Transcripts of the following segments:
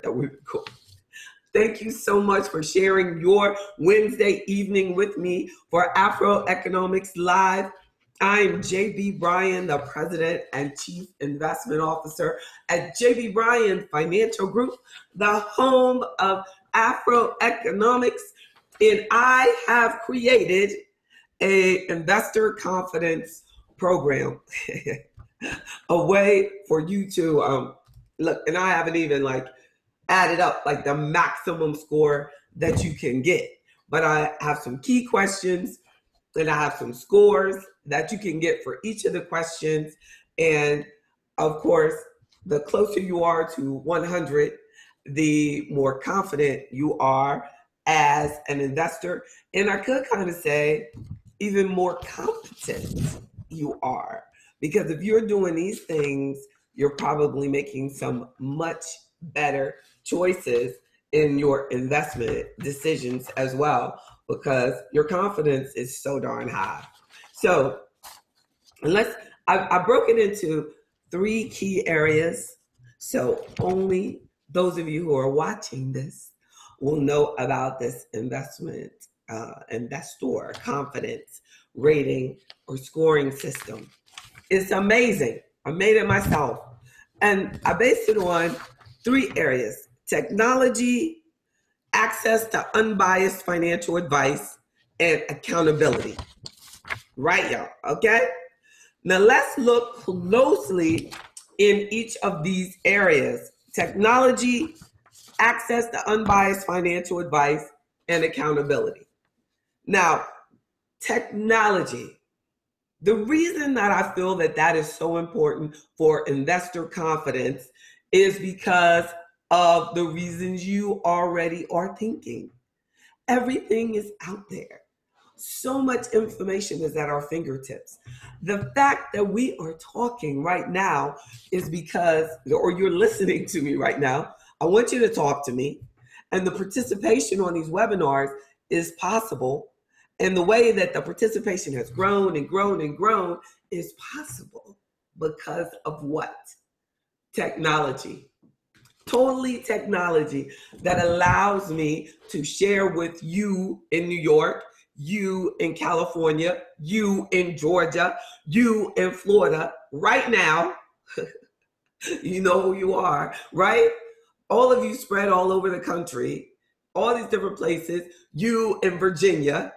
that we record. Thank you so much for sharing your Wednesday evening with me for AfroEconomics Live. I'm JB Bryan, the President and Chief Investment Officer at JB Bryan Financial Group, the home of AfroEconomics, and I have created an investor confidence program, a way for you to look, and I haven't even added up the maximum score that you can get. But I have some key questions and I have some scores that you can get for each of the questions. And of course, the closer you are to 100, the more confident you are as an investor. And I could kind of say even more competent you are. Because if you're doing these things, you're probably making some much better choices in your investment decisions as well, because your confidence is so darn high. So I broke it into 3 key areas. So only those of you who are watching this will know about this investor confidence rating or scoring system. It's amazing. I made it myself. And I based it on 3 areas: technology, access to unbiased financial advice, and accountability. Right, y'all? Okay? Now let's look closely in each of these areas: technology, access to unbiased financial advice, and accountability. Now, technology. The reason that I feel that is so important for investor confidence is because of the reasons you already are thinking. Everything is out there. So much information is at our fingertips. The fact that we are talking right now is because, or you're listening to me right now, I want you to talk to me. And the participation on these webinars is possible. And the way that the participation has grown and grown and grown is possible because of what? Technology. Totally technology that allows me to share with you in New York, you in California, you in Georgia, you in Florida right now. You know who you are, right? All of you spread all over the country, all these different places, you in Virginia,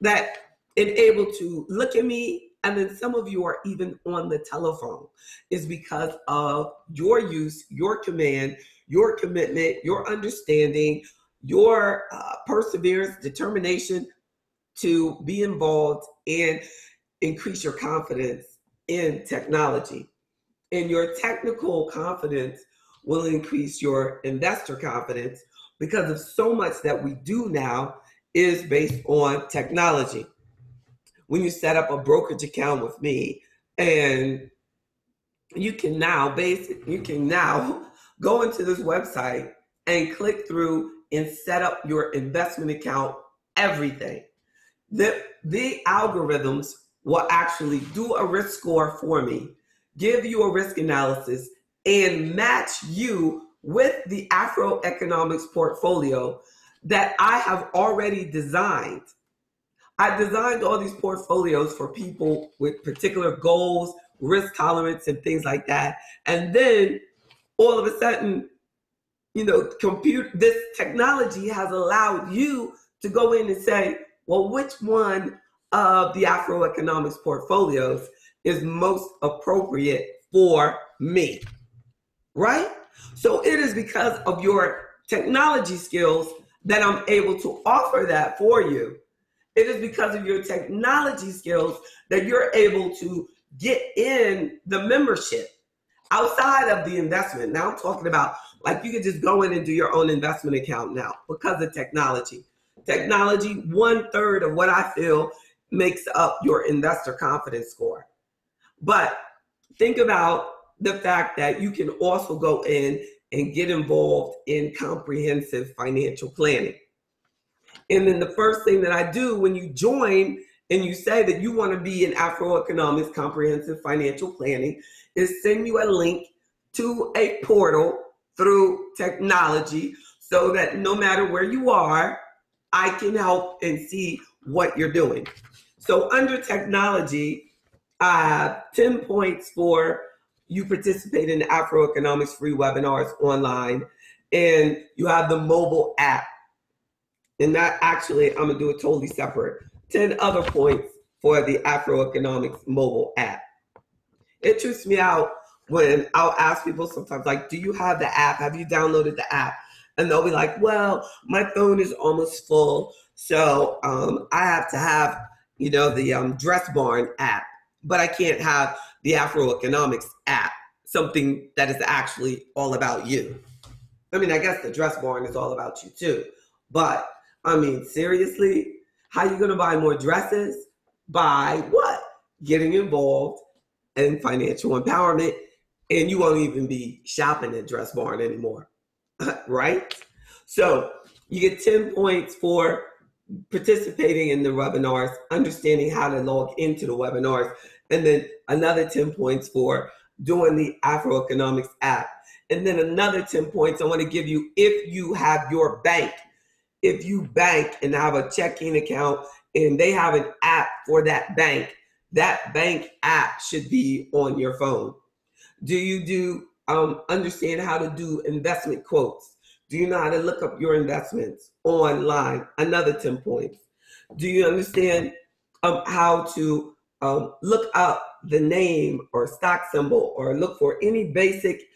that enable to look at me, and then some of you are even on the telephone, is because of your use, your command, your commitment, your understanding, your perseverance, determination to be involved and increase your confidence in technology. And your technical confidence will increase your investor confidence because of so much that we do now is based on technology. When you set up a brokerage account with me, and you can now go into this website and click through and set up your investment account, everything. The algorithms will actually do a risk score for me, give you a risk analysis, and match you with the AfroEconomics portfolio that I have already designed. I designed all these portfolios for people with particular goals, risk tolerance, and things like that. And then all of a sudden, this technology has allowed you to go in and say, well, which one of the AfroEconomics portfolios is most appropriate for me, right? So it is because of your technology skills that I'm able to offer that for you. It is because of your technology skills that you're able to get in the membership outside of the investment. Now I'm talking about you can just go in and do your own investment account now because of technology. Technology, 1/3 of what I feel makes up your investor confidence score. But think about the fact that you can also go in and get involved in comprehensive financial planning. And then the first thing that I do when you join and you say that you want to be in AfroEconomics comprehensive financial planning is send you a link to a portal through technology so that no matter where you are, I can help and see what you're doing. So under technology, 10 points for you participate in AfroEconomics free webinars online, and you have the mobile app. And that actually, I'm gonna do it totally separate. 10 other points for the AfroEconomics mobile app. It trips me out when I'll ask people sometimes, like, do you have the app? Have you downloaded the app? And they'll be like, well, my phone is almost full, so I have to have, the Dress Barn app, but I can't have the AfroEconomics app, something that is actually all about you. I mean, I guess the Dress Barn is all about you too, but I mean, seriously, how are you going to buy more dresses? By what? Getting involved in financial empowerment, and you won't even be shopping at Dress Barn anymore, right? So you get 10 points for participating in the webinars, understanding how to log into the webinars, and then another 10 points for doing the AfroEconomics app. And then another 10 points I want to give you if you have your bank. If you bank and have a checking account and they have an app for that bank app should be on your phone. Do you understand how to do investment quotes? Do you know how to look up your investments online? Another 10 points. Do you understand how to look up the name or stock symbol or look for any basic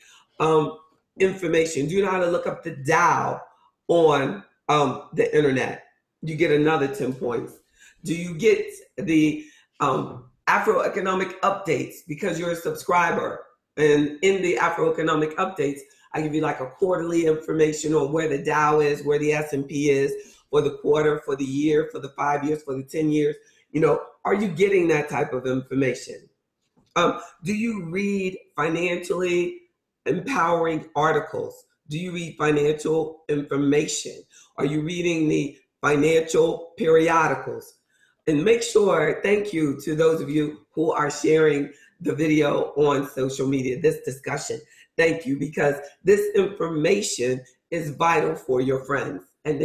information? Do you know how to look up the Dow on the internet? You get another 10 points. Do you get the AfroEconomic updates because you're a subscriber? And in the AfroEconomic updates, I give you like a quarterly information on where the Dow is, where the S&P is for the quarter, for the year, for the 5 years, for the 10 years. Are you getting that type of information? Do you read financially empowering articles? Do you read financial information? Are you reading the financial periodicals? And make sure, thank you to those of you who are sharing the video on social media, this discussion. Thank you, because this information is vital for your friends. And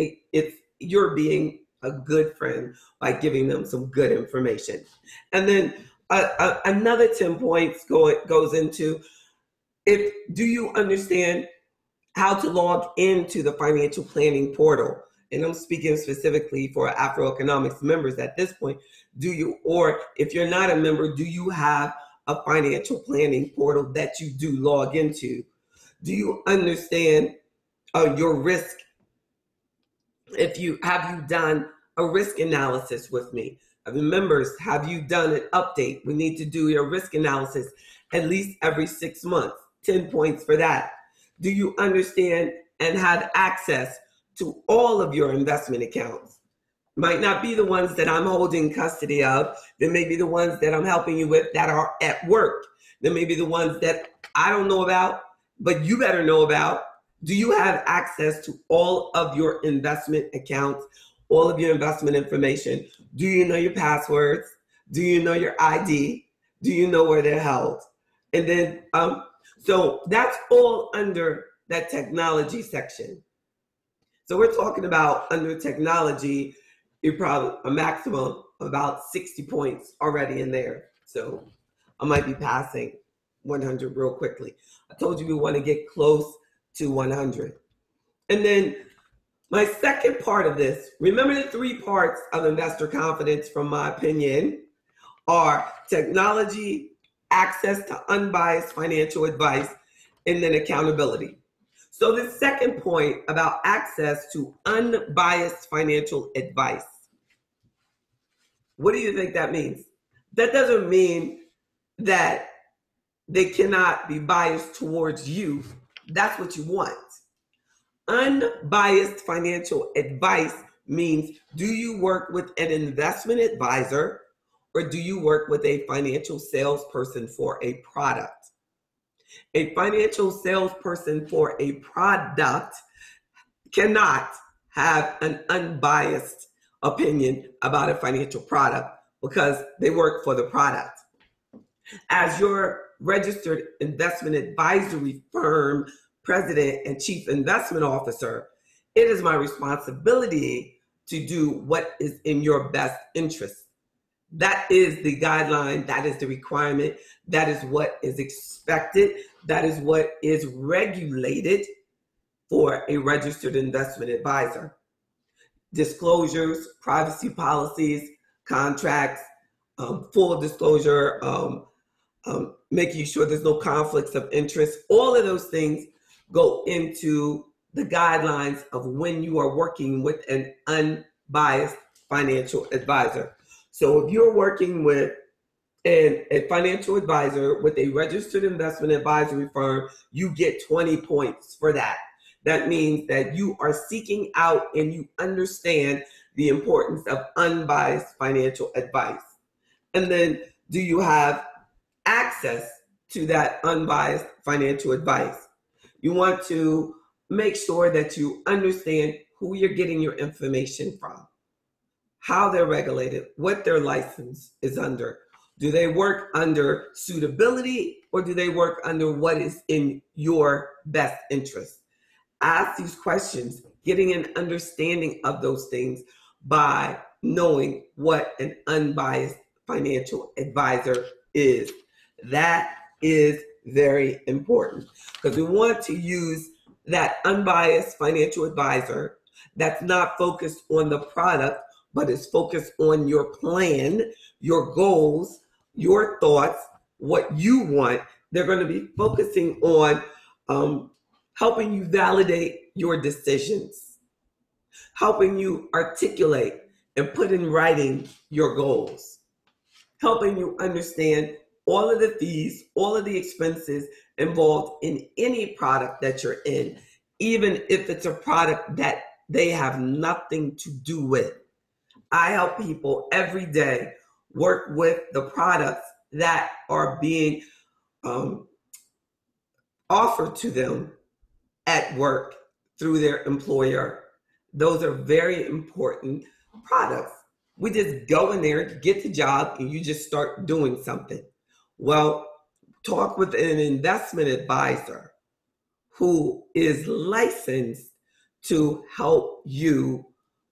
you're being a good friend by giving them some good information. And then another 10 points goes into, do you understand how to log into the financial planning portal? And I'm speaking specifically for AfroEconomics members at this point. Or if you're not a member, do you have a financial planning portal that you do log into? Do you understand your risk? Have you done a risk analysis with me? Members, have you done an update? We need to do your risk analysis at least every 6 months. 10 points for that. Do you understand and have access to all of your investment accounts? Might not be the ones that I'm holding custody of. There may be the ones that I'm helping you with that are at work. There may be the ones that I don't know about, but you better know about. Do you have access to all of your investment accounts, all of your investment information? Do you know your passwords? Do you know your ID? Do you know where they're held? And then, so that's all under that technology section. So we're talking about under technology, you're probably a maximum of about 60 points already in there. So I might be passing 100 real quickly. I told you we want to get close to 100. And then my second part of this, remember the 3 parts of investor confidence, from my opinion, are technology, access to unbiased financial advice, and then accountability. So the second point about access to unbiased financial advice, what do you think that means? That doesn't mean that they cannot be biased towards you. That's what you want. Unbiased financial advice means, do you work with an investment advisor or do you work with a financial salesperson for a product? A financial salesperson for a product cannot have an unbiased opinion about a financial product because they work for the product. As your registered investment advisory firm president and chief investment officer, it is my responsibility to do what is in your best interest. That is the guideline, that is the requirement, that is what is expected, that is what is regulated for a registered investment advisor. Disclosures, privacy policies, contracts, full disclosure, making sure there's no conflicts of interest. All of those things go into the guidelines of when you are working with an unbiased financial advisor. So if you're working with a financial advisor with a registered investment advisory firm, you get 20 points for that. That means that you are seeking out and you understand the importance of unbiased financial advice. And then, do you have access to that unbiased financial advice? You want to make sure that you understand who you're getting your information from, how they're regulated, what their license is under. Do they work under suitability, or do they work under what is in your best interest? Ask these questions, getting an understanding of those things by knowing what an unbiased financial advisor is. That is very important, because we want to use that unbiased financial advisor that's not focused on the product, but is focused on your plan, your goals, your thoughts, what you want. They're going to be focusing on helping you validate your decisions, helping you articulate and put in writing your goals, helping you understand all of the fees, all of the expenses involved in any product that you're in, even if it's a product that they have nothing to do with. I help people every day work with the products that are being offered to them at work through their employer. Those are very important products. We just go in there, get the job, and you just start doing something. Well, talk with an investment advisor who is licensed to help you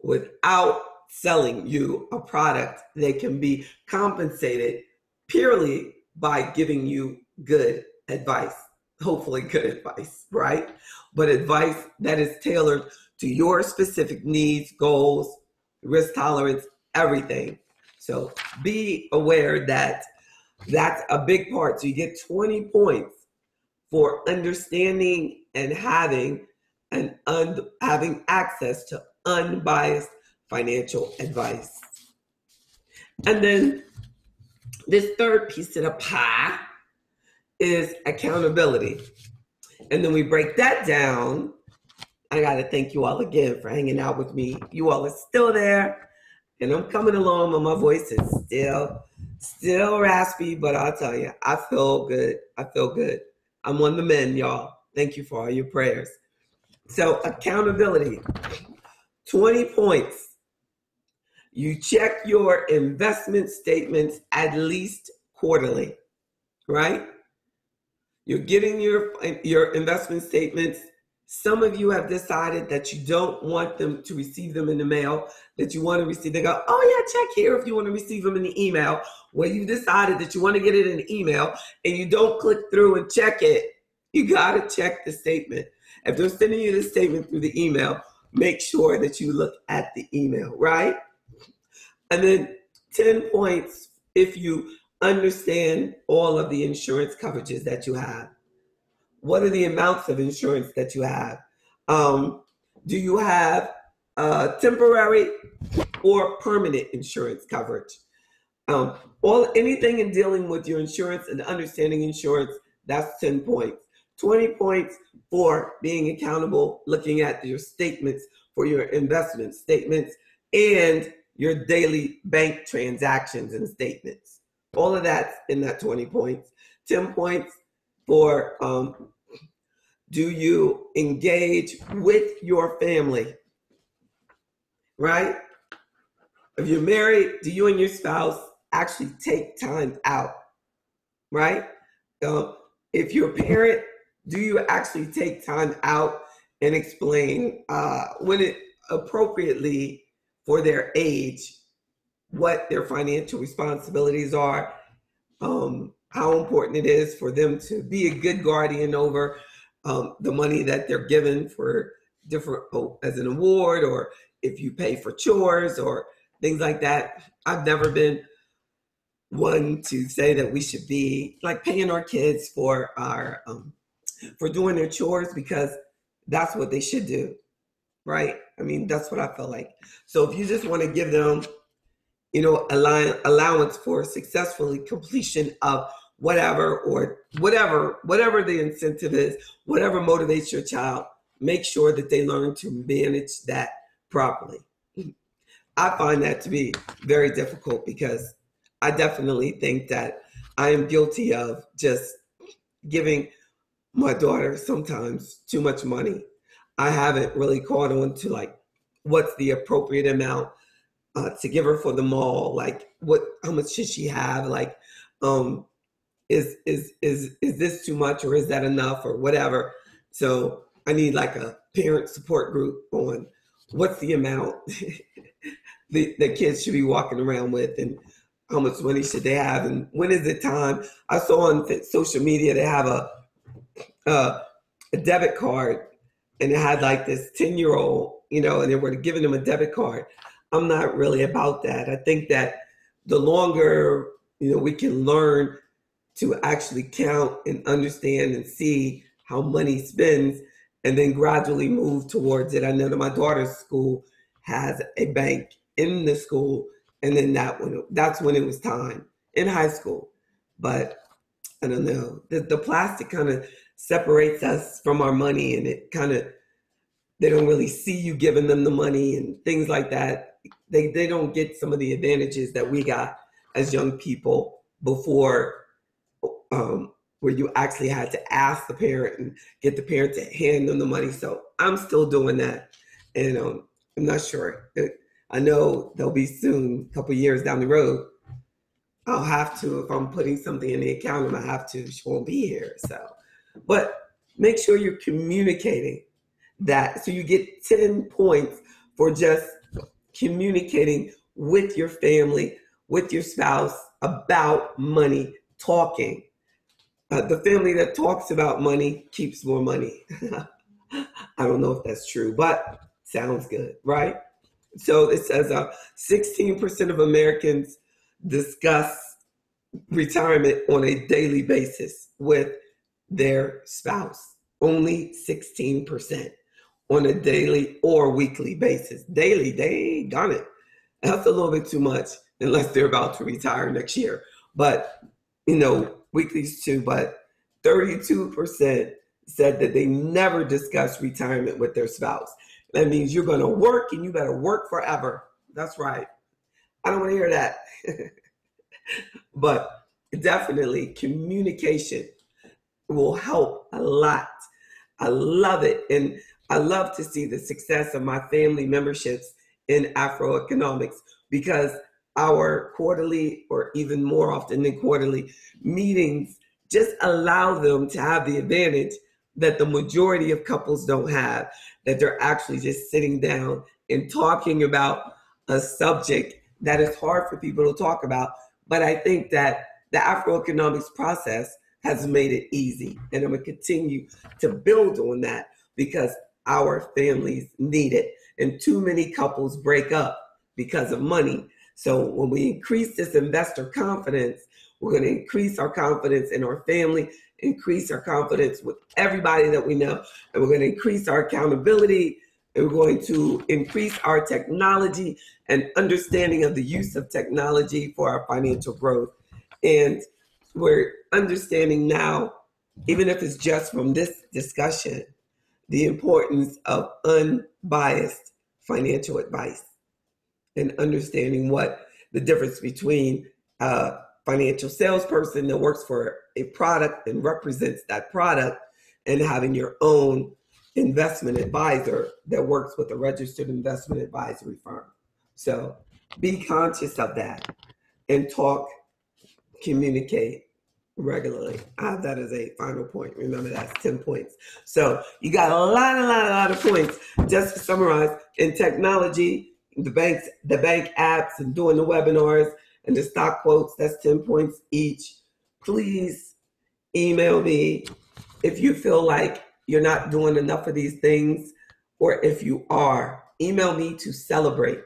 without selling you a product. They can be compensated purely by giving you good advice. Hopefully good advice, right? But advice that is tailored to your specific needs, goals, risk tolerance, everything. So be aware that that's a big part. So you get 20 points for understanding and having access to unbiased financial advice. And then this third piece of the pie is accountability. And then we break that down. I got to thank you all again for hanging out with me. You all are still there, and I'm coming along, but my voice is still raspy, but I'll tell you, I feel good. I feel good. I'm on the mend, y'all. Thank you for all your prayers. So accountability, 20 points. You check your investment statements at least quarterly, right? You're getting your investment statements. Some of you have decided that you don't want them to receive them in the mail, that you want to receive. They go, oh yeah, check here if you want to receive them in the email. Well, you decided that you want to get it in the email and you don't click through and check it. You got to check the statement. If they're sending you the statement through the email, make sure that you look at the email, right? And then 10 points if you understand all of the insurance coverages that you have. What are the amounts of insurance that you have? Do you have temporary or permanent insurance coverage? Anything in dealing with your insurance and understanding insurance, that's 10 points. 20 points for being accountable, looking at your statements for your investment statements and your daily bank transactions and statements. All of that's in that 20 points. 10 points for do you engage with your family, right? If you're married, do you and your spouse actually take time out, right? If you're a parent, do you actually take time out and explain when it appropriately for their age what their financial responsibilities are, how important it is for them to be a good guardian over the money that they're given for different, as an award, or if you pay for chores or things like that. I've never been one to say that we should be like paying our kids for our for doing their chores, because that's what they should do, right? I mean, that's what I feel like. So if you just want to give them, allowance for successfully completion of whatever, or whatever the incentive is, whatever motivates your child, make sure that they learn to manage that properly. I find that to be very difficult, because I definitely think that I am guilty of just giving my daughter sometimes too much money. I haven't really caught on to like what's the appropriate amount to give her for the mall. Like, how much should she have? Like, is this too much, or is that enough, or whatever? So I need like a parent support group on what's the amount the kids should be walking around with, and how much money should they have, and when is it time? I saw on social media they have a debit card, and it had like this 10-year-old, and they were giving them a debit card. I'm not really about that. I think that the longer, we can learn to actually count and understand and see how money spends, and then gradually move towards it. I know that my daughter's school has a bank in the school, and then that's when it was time in high school. But I don't know, the plastic kind of separates us from our money, and it kind of, they don't really see you giving them the money and things like that. They don't get some of the advantages that we got as young people before, where you actually had to ask the parent and get the parent to hand them the money. So I'm still doing that, and I'm not sure. I know there'll be soon, a couple years down the road, I'll have to, if I'm putting something in the account, I have to, she won't be here. So, but make sure you're communicating that. So you get 10 points for just communicating with your family, with your spouse about money, talking. The family that talks about money keeps more money. I don't know if that's true, but sounds good, right? So it says 16% of Americans discuss retirement on a daily basis with their spouse. Only 16% on a daily or weekly basis. Daily, they ain't got it. That's a little bit too much, unless they're about to retire next year. But, weeklies too. But 32% said that they never discuss retirement with their spouse. That means you're going to work, and you better work forever. That's right. I don't want to hear that. But definitely communication will help a lot. I love it. And I love to see the success of my family memberships in AfroEconomics, because our quarterly, or even more often than quarterly, meetings just allow them to have the advantage that the majority of couples don't have, that they're actually just sitting down and talking about a subject that is hard for people to talk about. But I think that the AfroEconomics process has made it easy, and I'm going to continue to build on that, because our families need it, and too many couples break up because of money. So when we increase this investor confidence, we're going to increase our confidence in our family, increase our confidence with everybody that we know, and we're going to increase our accountability, and we're going to increase our technology and understanding of the use of technology for our financial growth. And we're understanding now, even if it's just from this discussion, the importance of unbiased financial advice, and understanding what the difference between a financial salesperson that works for a product and represents that product, and having your own investment advisor that works with a registered investment advisory firm. So be conscious of that, and talk, communicate, regularly. I have that as a final point. Remember, that's 10 points. So you got a lot of points. Just to summarize, in technology, the bank apps and doing the webinars and the stock quotes, that's 10 points each. Please email me if you feel like you're not doing enough of these things, or if you are, email me to celebrate.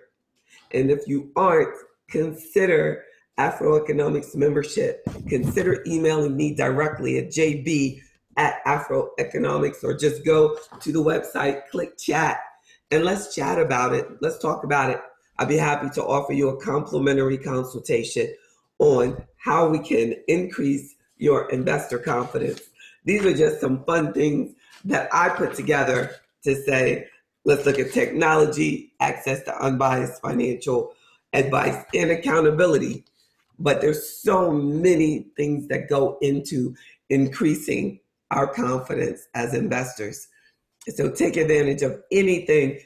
And if you aren't, consider AfroEconomics membership. Consider emailing me directly at jb@AfroEconomics, or just go to the website, click chat, and let's chat about it. Let's talk about it. I'd be happy to offer you a complimentary consultation on how we can increase your investor confidence. These are just some fun things that I put together to say, let's look at technology, access to unbiased financial advice, and accountability. But there's so many things that go into increasing our confidence as investors. So take advantage of anything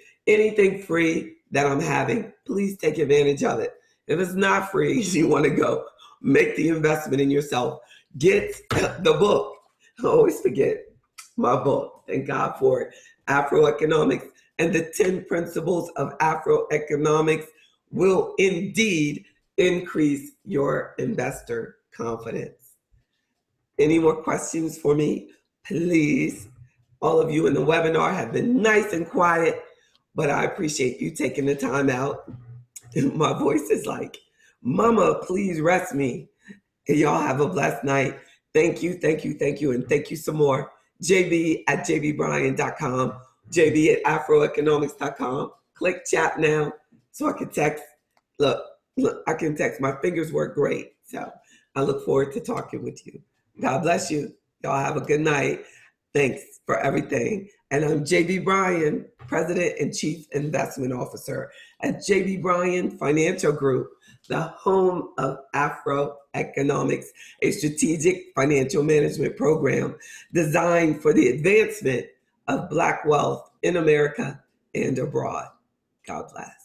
free that I'm having. Please take advantage of it. If it's not free, you want to go make the investment in yourself. Get the book. I always forget my book. Thank God for it. AfroEconomics and the 10 principles of AfroEconomics will indeed increase your investor confidence. Any more questions for me? Please. All of you in the webinar have been nice and quiet, but I appreciate you taking the time out. My voice is like, Mama, please rest me. And y'all have a blessed night. Thank you, and thank you some more. JB@jbbryan.com, JB@afroeconomics.com. Click chat now so I can text. Look, I can text. My fingers work great. So I look forward to talking with you. God bless you. Y'all have a good night. Thanks for everything. And I'm JB Bryan, President and Chief Investment Officer at JB Bryan Financial Group, the home of AfroEconomics, a strategic financial management program designed for the advancement of Black wealth in America and abroad. God bless.